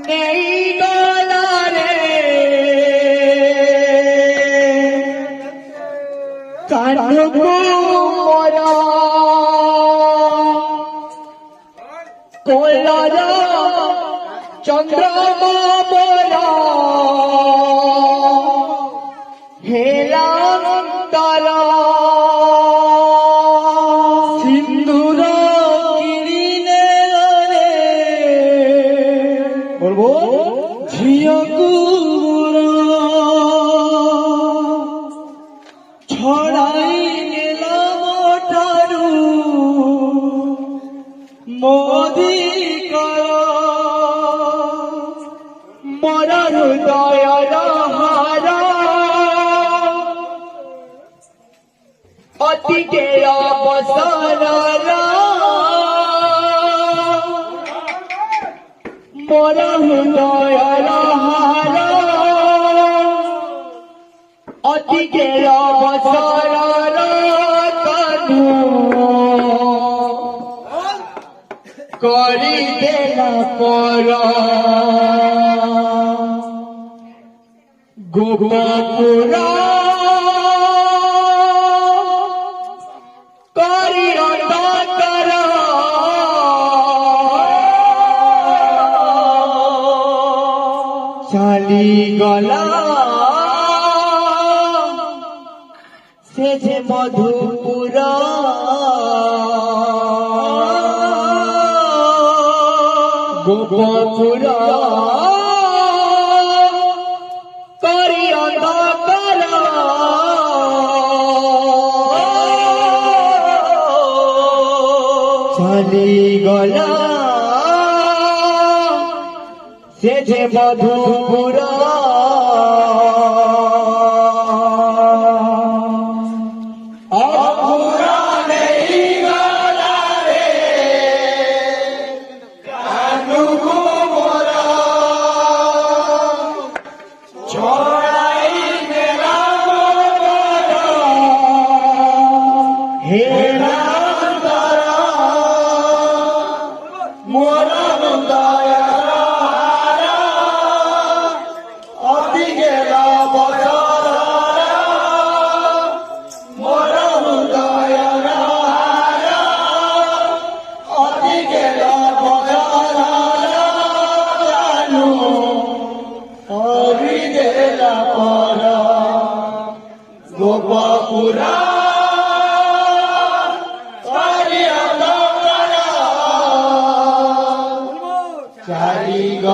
নেই গলারে কানবো মোরা কোলারা চন্দ্রমা মোরা হেলাম তারা সিন্দুর কিরিনে বলবো ঝিয়কু ছড়াই গেলাম ঠারু মোদি মরার দয়ার হারা অতিকে অবসরা মরার দয়ার হারা অতিকে অবসরা কানু করি দেলা পর গোপপুরা করি অন্ধকার চালি গলা সে যে মধুপুর গোপপুরা করি অন্ধকার চালি গলা সে যে মধুপুর গোপপুরা